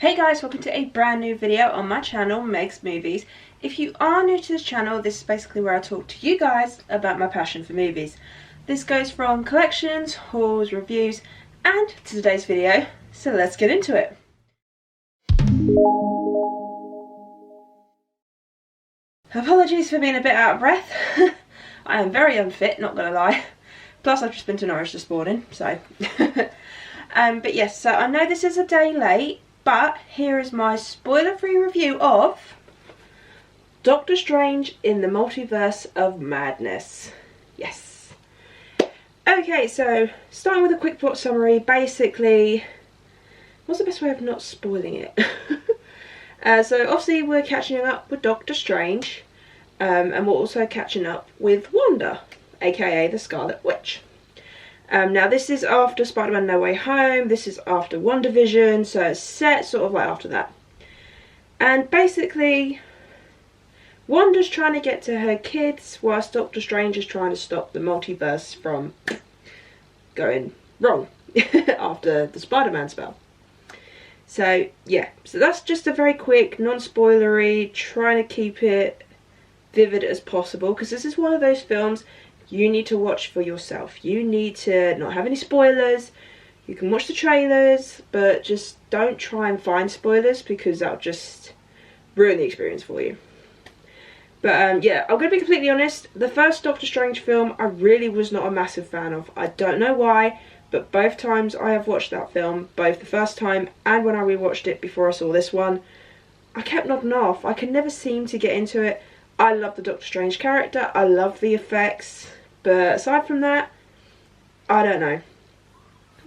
Hey guys, welcome to a brand new video on my channel, Meg's Movies. If you are new to this channel, this is basically where I talk to you guys about my passion for movies. This goes from collections, hauls, reviews, and to today's video, so let's get into it. Apologies for being a bit out of breath. I am very unfit, not gonna lie. Plus I've just been to Norwich this morning, so. But yes, so I know this is a day late, but here is my spoiler-free review of Doctor Strange in the Multiverse of Madness. Yes. Okay, so starting with a quick plot summary. Basically, what's the best way of not spoiling it? So obviously we're catching up with Doctor Strange, and we're also catching up with Wanda, aka the Scarlet Witch. Now this is after Spider-Man No Way Home, this is after WandaVision, so it's set sort of like after that. And basically, Wanda's trying to get to her kids whilst Doctor Strange is trying to stop the multiverse from going wrong after the Spider-Man spell. So yeah, so that's just a very quick, non-spoilery, trying to keep it vivid as possible, because this is one of those films you need to watch for yourself. You need to not have any spoilers. You can watch the trailers, but just don't try and find spoilers, because that'll just ruin the experience for you. But yeah, I'm going to be completely honest. The first Doctor Strange film I really was not a massive fan of. I don't know why, but both times I have watched that film, both the first time and when I rewatched it before I saw this one, I kept nodding off. I could never seem to get into it. I love the Doctor Strange character, I love the effects, but aside from that, I don't know.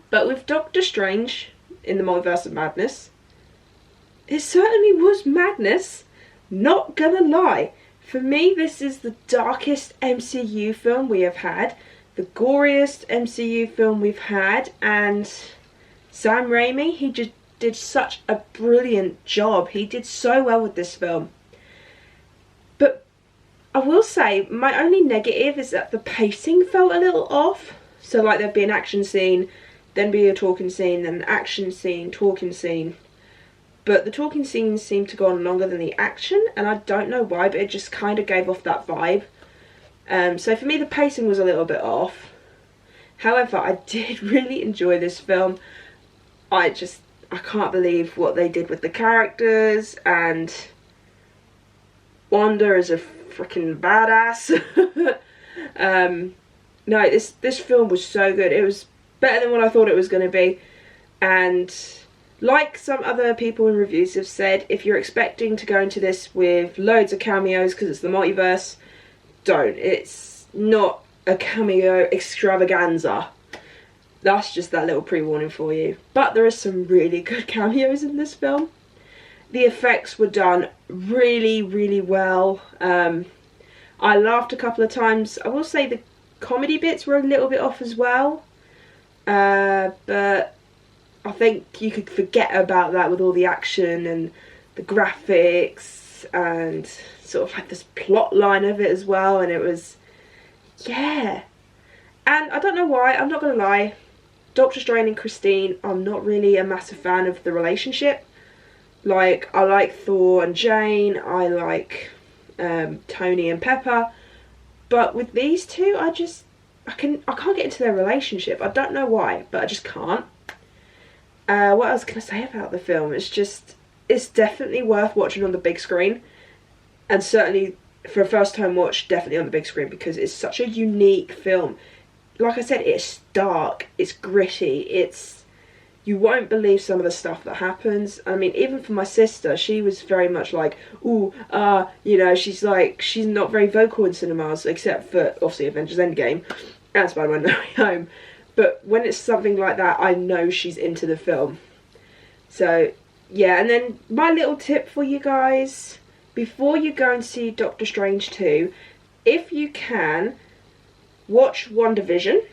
But with Doctor Strange in the Multiverse of Madness, it certainly was madness, not gonna lie. For me, this is the darkest MCU film we have had, the goriest MCU film we've had, and Sam Raimi, he just did such a brilliant job. He did so well with this film. But I will say, my only negative is that the pacing felt a little off. So like there'd be an action scene, then be a talking scene, then an action scene, talking scene. But the talking scenes seemed to go on longer than the action, and I don't know why, but it just kind of gave off that vibe. So for me, the pacing was a little bit off. However, I did really enjoy this film. I can't believe what they did with the characters, and Wanda is a freaking badass. No, this film was so good. It was better than what I thought it was going to be. And like some other people in reviews have said, if you're expecting to go into this with loads of cameos because it's the multiverse, don't. It's not a cameo extravaganza. That's just that little pre-warning for you. But there are some really good cameos in this film. The effects were done really, really well. I laughed a couple of times. I will say the comedy bits were a little bit off as well. But I think you could forget about that with all the action and the graphics and sort of like this plot line of it as well. And it was, yeah. And I don't know why, I'm not going to lie. Doctor Strange and Christine, I'm not really a massive fan of the relationship. Like, I like Thor and Jane, I like Tony and Pepper, but with these two, I can't get into their relationship. I don't know why, but I just can't. What else can I say about the film? It's definitely worth watching on the big screen, and certainly for a first time watch, definitely on the big screen, because it's such a unique film. Like I said, it's dark, it's gritty, you won't believe some of the stuff that happens. I mean, even for my sister, she was very much like, ooh, you know, she's not very vocal in cinemas, except for, obviously, Avengers Endgame and Spider-Man No Way Home. But when it's something like that, I know she's into the film. So, yeah, and then my little tip for you guys, before you go and see Doctor Strange 2, if you can, watch WandaVision,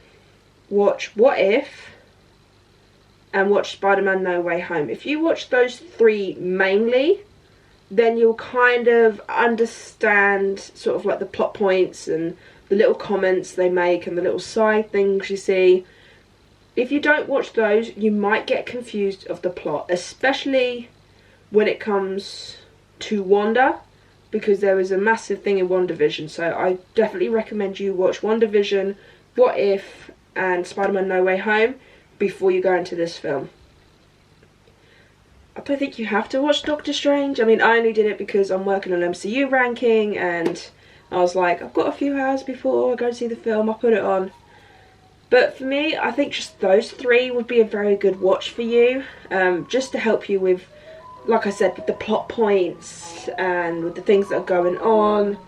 watch What If, and watch Spider-Man No Way Home. If you watch those three mainly, then you'll kind of understand sort of like the plot points and the little comments they make and the little side things you see. If you don't watch those, you might get confused of the plot, especially when it comes to Wanda, because there was a massive thing in WandaVision. So I definitely recommend you watch WandaVision, What If, and Spider-Man No Way Home before you go into this film. I don't think you have to watch Doctor Strange. I mean, I only did it because I'm working on MCU ranking, and I was like, I've got a few hours before I go to see the film, I'll put it on. But for me, I think just those three would be a very good watch for you, just to help you with, like I said, with the plot points and with the things that are going on.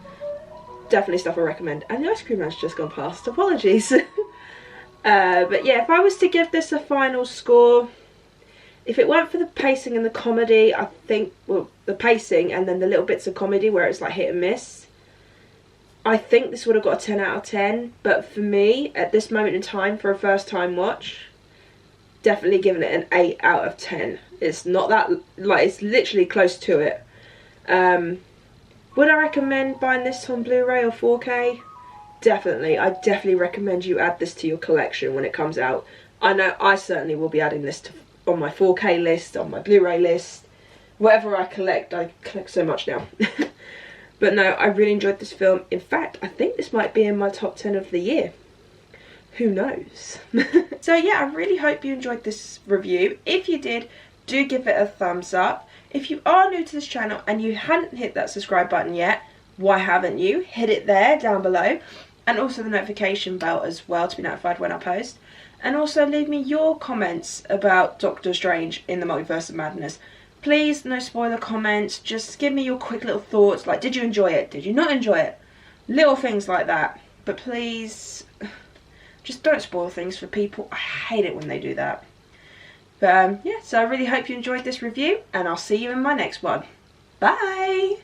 Definitely stuff I recommend. And the ice cream man's just gone past, apologies. But yeah, if I was to give this a final score, if it weren't for the pacing and the comedy, I think, well, the pacing and then the little bits of comedy where it's like hit and miss, I think this would have got a 10 out of 10. But for me, at this moment in time, for a first time watch, definitely giving it an 8 out of 10. It's not that, like, it's literally close to it. Would I recommend buying this on Blu-ray or 4K? Definitely. I definitely recommend you add this to your collection when it comes out. I know I certainly will be adding this on my 4K list, on my Blu-ray list, whatever I collect so much now. But no, I really enjoyed this film. In fact, I think this might be in my top 10 of the year. Who knows? So yeah, I really hope you enjoyed this review. If you did, do give it a thumbs up. If you are new to this channel and you hadn't hit that subscribe button yet, why haven't you? Hit it there down below, and also the notification bell as well to be notified when I post. And also leave me your comments about Doctor Strange in the Multiverse of Madness. Please, no spoiler comments, just give me your quick little thoughts, like did you enjoy it, did you not enjoy it? Little things like that. But please, just don't spoil things for people. I hate it when they do that. But yeah, so I really hope you enjoyed this review, and I'll see you in my next one. Bye!